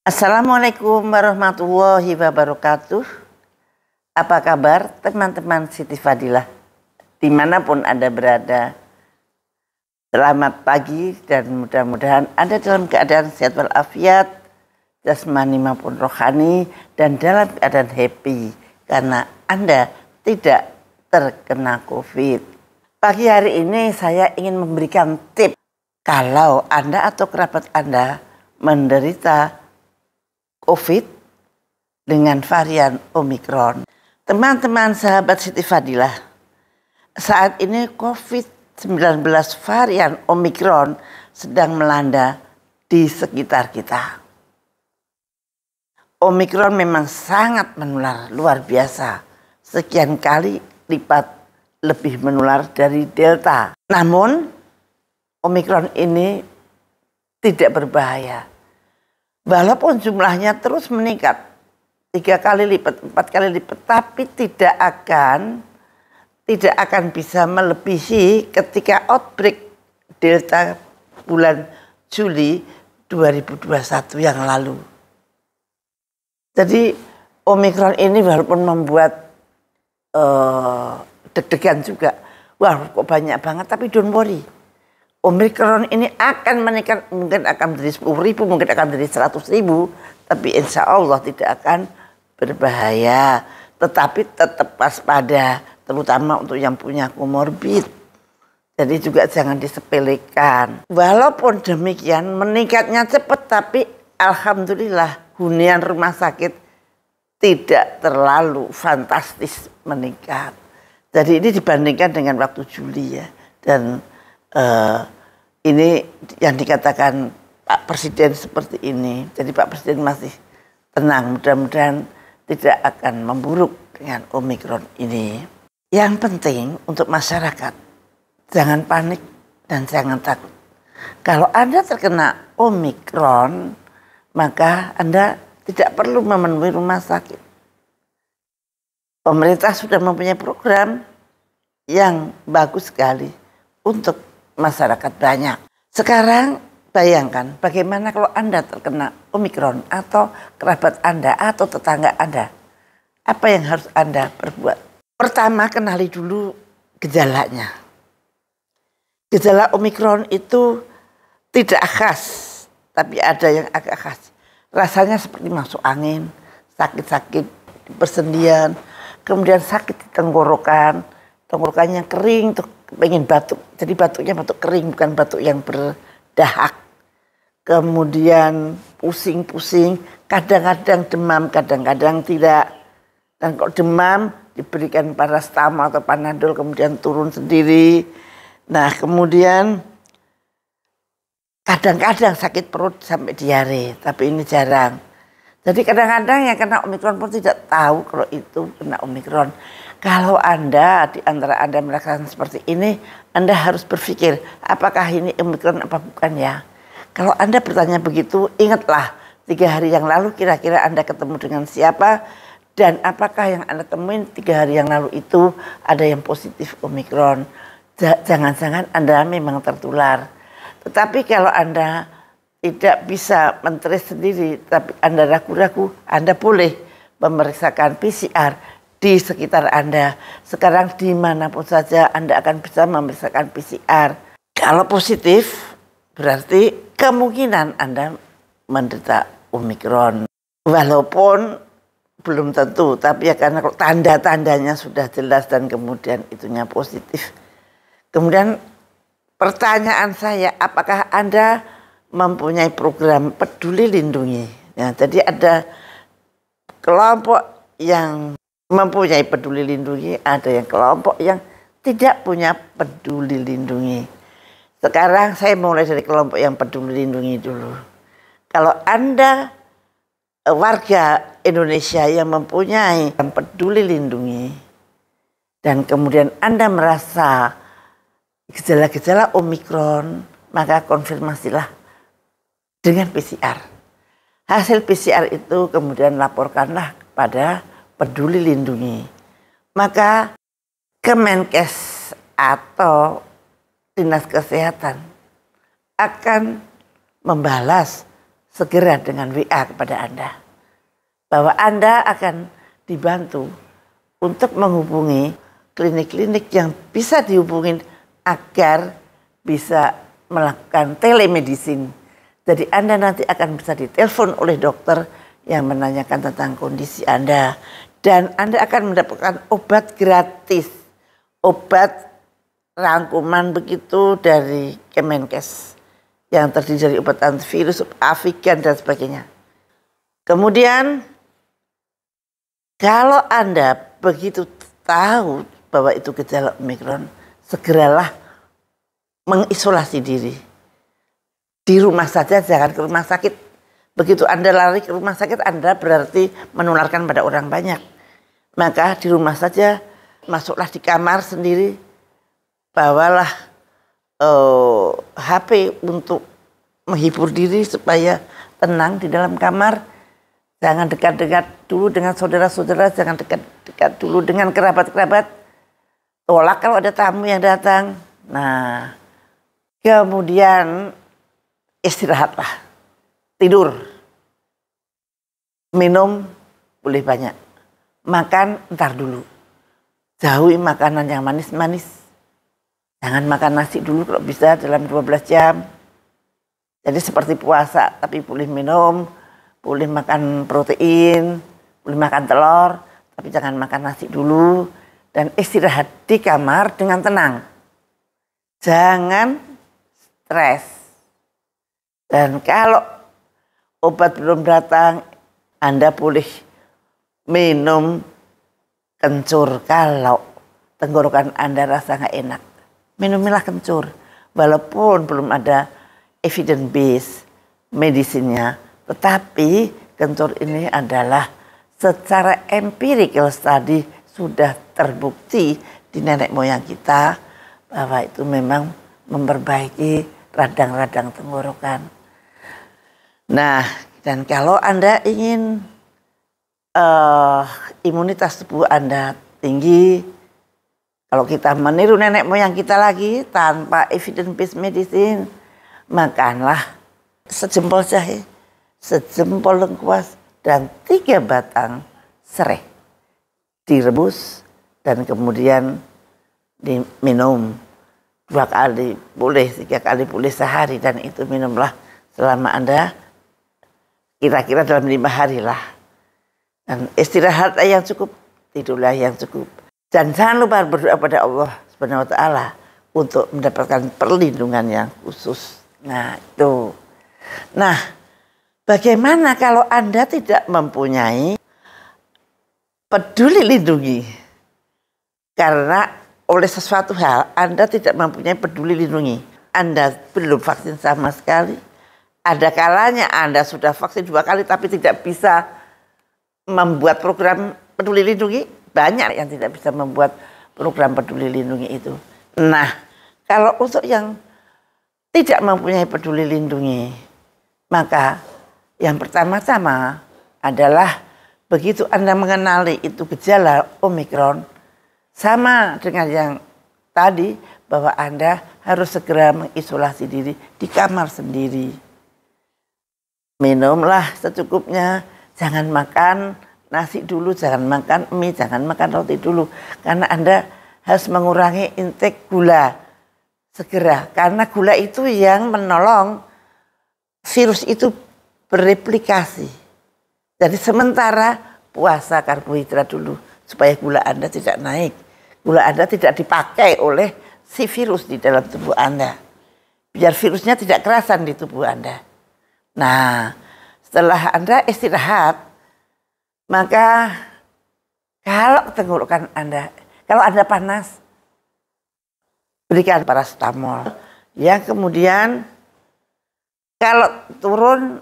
Assalamualaikum warahmatullahi wabarakatuh. Apa kabar teman-teman Siti Fadilah dimanapun Anda berada? Selamat pagi dan mudah-mudahan Anda dalam keadaan sehat walafiat, jasmani maupun rohani, dan dalam keadaan happy karena Anda tidak terkena COVID. Pagi hari ini saya ingin memberikan tips kalau Anda atau kerabat Anda menderita COVID dengan varian Omikron. Teman-teman sahabat Siti Fadilah, saat ini COVID-19 varian Omikron sedang melanda di sekitar kita. Omikron memang sangat menular, luar biasa. Sekian kali lipat lebih menular dari Delta. Namun Omikron ini tidak berbahaya. Walaupun jumlahnya terus meningkat 3 kali lipat, 4 kali lipat, tapi tidak akan bisa melebihi ketika outbreak Delta bulan Juli 2021 yang lalu. Jadi Omikron ini walaupun membuat deg-degan juga, wah kok banyak banget, tapi don't worry. Omikron ini akan meningkat, mungkin akan menjadi 10.000, mungkin akan menjadi 100.000, tapi insya Allah tidak akan berbahaya. Tetapi tetap waspada, terutama untuk yang punya komorbid. Jadi juga jangan disepelekan. Walaupun demikian meningkatnya cepat, tapi alhamdulillah hunian rumah sakit tidak terlalu fantastis meningkat. Jadi ini dibandingkan dengan waktu Juli ya. Dan ini yang dikatakan Pak Presiden seperti ini. Jadi Pak Presiden masih tenang, mudah-mudahan tidak akan memburuk dengan Omikron ini. Yang penting untuk masyarakat, jangan panik dan jangan takut. Kalau Anda terkena Omikron, maka Anda tidak perlu memenuhi rumah sakit. Pemerintah sudah mempunyai program yang bagus sekali untuk masyarakat banyak. Sekarang bayangkan bagaimana kalau Anda terkena Omikron atau kerabat Anda atau tetangga Anda. Apa yang harus Anda perbuat? Pertama, kenali dulu gejalanya. Gejala Omikron itu tidak khas, tapi ada yang agak khas. Rasanya seperti masuk angin, sakit-sakit di persendian, kemudian sakit di tenggorokan, tenggorokannya kering, tuh pengen batuk. Jadi batuknya batuk kering, bukan batuk yang berdahak. Kemudian pusing-pusing, kadang-kadang demam, kadang-kadang tidak. Dan kalau demam diberikan paracetamol atau panadol kemudian turun sendiri. Nah kemudian kadang-kadang sakit perut sampai diare, tapi ini jarang. Jadi kadang-kadang yang kena Omikron pun tidak tahu kalau itu kena Omikron. Kalau Anda, di antara Anda merasakan seperti ini, Anda harus berpikir, apakah ini Omikron apa bukan ya? Kalau Anda bertanya begitu, ingatlah 3 hari yang lalu kira-kira Anda ketemu dengan siapa, dan apakah yang Anda temuin 3 hari yang lalu itu ada yang positif Omikron. Jangan-jangan Anda memang tertular. Tetapi kalau Anda tidak bisa men-trace sendiri, tapi Anda ragu-ragu, Anda boleh memeriksakan PCR di sekitar Anda. Sekarang dimanapun saja Anda akan bisa memeriksakan PCR. Kalau positif berarti kemungkinan Anda menderita Omikron. Walaupun belum tentu, tapi ya karena kalau tanda-tandanya sudah jelas dan kemudian itunya positif. Kemudian pertanyaan saya, apakah Anda mempunyai program peduli lindungi? Ya, jadi ada kelompok yang mempunyai peduli lindungi, ada yang kelompok yang tidak punya peduli lindungi. Sekarang saya mulai dari kelompok yang peduli lindungi dulu. Kalau Anda warga Indonesia yang mempunyai peduli lindungi dan kemudian Anda merasa gejala-gejala Omikron, maka konfirmasilah dengan PCR. Hasil PCR itu kemudian laporkanlah kepada peduli lindungi. Maka Kemenkes atau Dinas Kesehatan akan membalas segera dengan WA kepada Anda. Bahwa Anda akan dibantu untuk menghubungi klinik-klinik yang bisa dihubungin agar bisa melakukan telemedicine. Jadi Anda nanti akan bisa ditelepon oleh dokter yang menanyakan tentang kondisi Anda. Dan Anda akan mendapatkan obat gratis. Obat rangkuman begitu dari Kemenkes. Yang terdiri dari obat antivirus, Avigan dan sebagainya. Kemudian kalau Anda begitu tahu bahwa itu gejala Omikron, segeralah mengisolasi diri. Di rumah saja, jangan ke rumah sakit. Begitu Anda lari ke rumah sakit, Anda berarti menularkan pada orang banyak. Maka di rumah saja, masuklah di kamar sendiri, bawalah HP untuk menghibur diri supaya tenang di dalam kamar. Jangan dekat-dekat dulu dengan saudara-saudara, jangan dekat-dekat dulu dengan kerabat-kerabat. Tolak kalau ada tamu yang datang. Nah, kemudian istirahatlah, tidur, minum boleh banyak, makan entar dulu. Jauhi makanan yang manis-manis. Jangan makan nasi dulu kalau bisa dalam 12 jam. Jadi seperti puasa, tapi boleh minum, boleh makan protein, boleh makan telur, tapi jangan makan nasi dulu. Dan istirahat di kamar dengan tenang. Jangan stres. Dan kalau obat belum datang, Anda boleh minum kencur kalau tenggorokan Anda rasa nggak enak. Minumilah kencur, walaupun belum ada evidence base medisinya, tetapi kencur ini adalah secara empirical study sudah terbukti di nenek moyang kita bahwa itu memang memperbaiki radang-radang tenggorokan. Nah, dan kalau Anda ingin imunitas tubuh Anda tinggi, kalau kita meniru nenek moyang kita lagi tanpa evidence based medicine, makanlah sejempol jahe, sejempol lengkuas, dan 3 batang serai. Direbus dan kemudian diminum 2 kali boleh, 3 kali boleh sehari, dan itu minumlah selama Anda kira-kira dalam 5 hari lah. Dan istirahatlah yang cukup, tidurlah yang cukup. Dan jangan lupa berdoa pada Allah Subhanahu wa taala untuk mendapatkan perlindungan yang khusus. Nah, itu. Nah, bagaimana kalau Anda tidak mempunyai peduli lindungi? Karena oleh sesuatu hal Anda tidak mempunyai peduli lindungi. Anda belum vaksin sama sekali. Ada kalanya Anda sudah vaksin 2 kali tapi tidak bisa membuat program peduli lindungi. Banyak yang tidak bisa membuat program peduli lindungi itu. Nah, kalau untuk yang tidak mempunyai peduli lindungi, maka yang pertama-tama adalah begitu Anda mengenali itu gejala Omikron, sama dengan yang tadi bahwa Anda harus segera mengisolasi diri di kamar sendiri. Minumlah secukupnya, jangan makan nasi dulu, jangan makan mie, jangan makan roti dulu. Karena Anda harus mengurangi intake gula segera. Karena gula itu yang menolong virus itu bereplikasi. Jadi sementara puasa karbohidrat dulu supaya gula Anda tidak naik. Gula Anda tidak dipakai oleh si virus di dalam tubuh Anda. Biar virusnya tidak kerasan di tubuh Anda. Nah, setelah Anda istirahat, maka kalau tenggorokan Anda, kalau Anda panas, berikan paracetamol. Yang kemudian kalau turun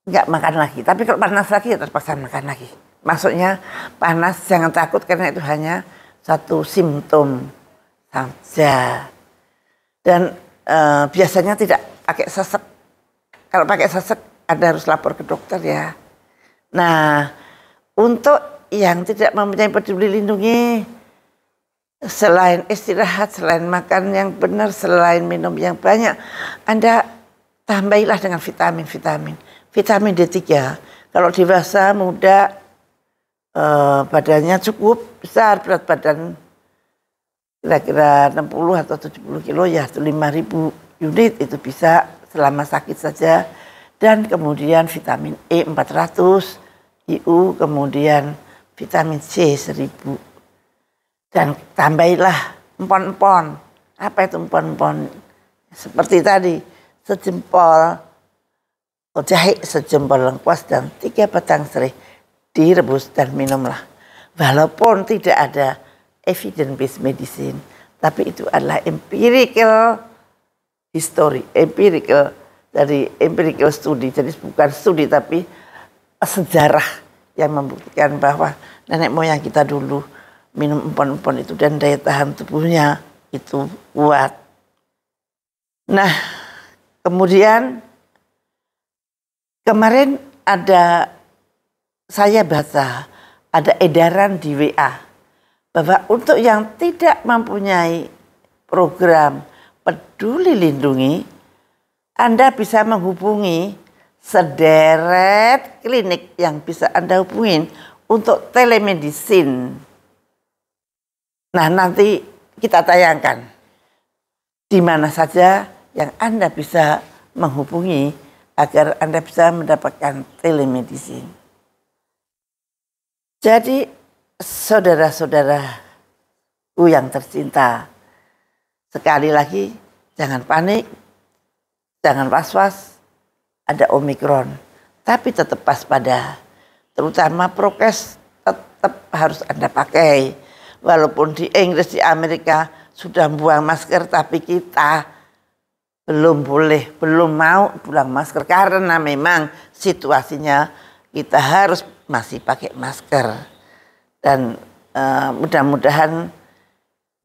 nggak makan lagi. Tapi kalau panas lagi ya terpaksa makan lagi. Maksudnya panas jangan takut karena itu hanya satu simptom saja. Dan biasanya tidak pakai sesek. Kalau pakai sesek Anda harus lapor ke dokter ya. Nah, untuk yang tidak mempunyai peduli lindungi, selain istirahat, selain makan yang benar, selain minum yang banyak, Anda tambahilah dengan vitamin-vitamin. vitamin D3. Kalau dewasa muda badannya cukup besar, berat badan kira-kira 60 atau 70 kilo ya, 5.000 unit itu bisa selama sakit saja. Dan kemudian vitamin E 400, IU, kemudian vitamin C 1000. Dan tambahilah empon-empon. Apa itu empon-empon? Seperti tadi, sejempol jahe, sejempol lengkuas, dan 3 batang serai direbus dan minumlah. Walaupun tidak ada evidence-based medicine, tapi itu adalah empirical history, empirical dari empirical study, jadi bukan studi tapi sejarah yang membuktikan bahwa nenek moyang kita dulu minum empon-empon itu dan daya tahan tubuhnya itu kuat. Nah, kemudian kemarin saya baca ada edaran di WA bahwa untuk yang tidak mempunyai program Peduli Lindungi, Anda bisa menghubungi sederet klinik yang bisa Anda hubungin untuk telemedicine. Nah, nanti kita tayangkan di mana saja yang Anda bisa menghubungi agar Anda bisa mendapatkan telemedicine. Jadi, saudara-saudaraku yang tercinta, sekali lagi jangan panik, jangan was-was, ada Omikron. Tapi tetap waspada, terutama prokes tetap harus Anda pakai. Walaupun di Inggris, di Amerika sudah buang masker, tapi kita belum mau buang masker karena memang situasinya kita harus masih pakai masker. Dan mudah-mudahan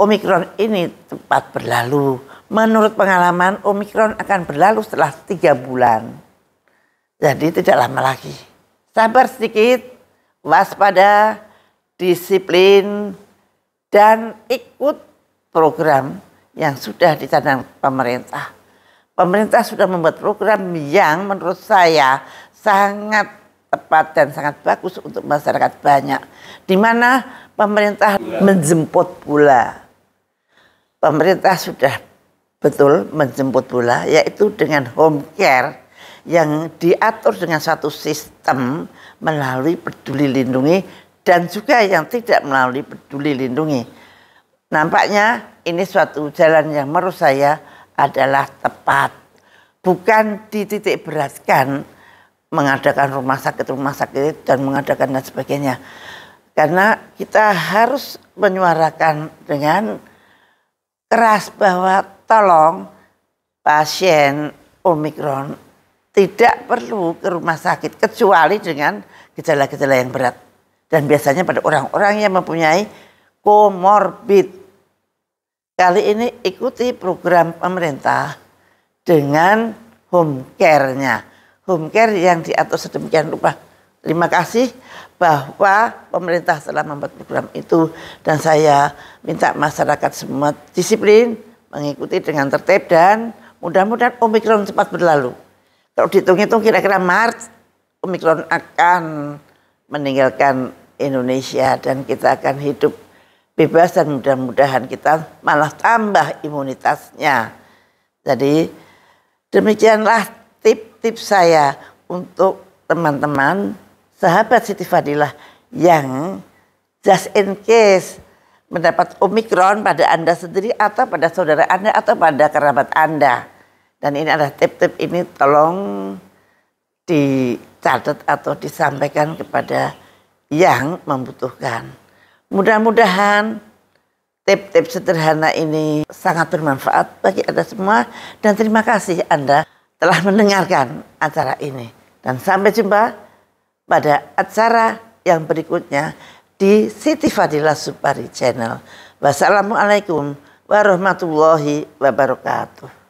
Omikron ini cepat berlalu. Menurut pengalaman, Omikron akan berlalu setelah 3 bulan. Jadi tidak lama lagi. Sabar sedikit, waspada, disiplin, dan ikut program yang sudah dicanangkan pemerintah. Pemerintah sudah membuat program yang menurut saya sangat tepat dan sangat bagus untuk masyarakat banyak. Di mana pemerintah menjemput bola. Pemerintah sudah betul menjemput bola, yaitu dengan home care yang diatur dengan satu sistem melalui Peduli Lindungi dan juga yang tidak melalui Peduli Lindungi. Nampaknya ini suatu jalan yang menurut saya adalah tepat. Bukan dititik beratkan mengadakan rumah sakit dan mengadakan dan sebagainya. Karena kita harus menyuarakan dengan keras bahwa tolong pasien Omikron tidak perlu ke rumah sakit kecuali dengan gejala-gejala yang berat. Dan biasanya pada orang-orang yang mempunyai komorbid. Kali ini ikuti program pemerintah dengan home care-nya. Home care yang diatur sedemikian rupa. Terima kasih bahwa pemerintah telah membuat program itu. Dan saya minta masyarakat semua disiplin, mengikuti dengan tertib dan mudah-mudahan Omikron cepat berlalu. Kalau dihitung-hitung kira-kira Maret, Omikron akan meninggalkan Indonesia dan kita akan hidup bebas dan mudah-mudahan kita malah tambah imunitasnya. Jadi demikianlah tip-tip saya untuk teman-teman sahabat Siti Fadilah yang just in case mendapat Omikron pada Anda sendiri atau pada saudara Anda atau pada kerabat Anda. Dan ini adalah tip-tip ini tolong dicatat atau disampaikan kepada yang membutuhkan. Mudah-mudahan tip-tip sederhana ini sangat bermanfaat bagi Anda semua. Dan terima kasih Anda telah mendengarkan acara ini. Dan sampai jumpa pada acara yang berikutnya di Siti Fadilah Supari Channel. Wassalamualaikum warahmatullahi wabarakatuh.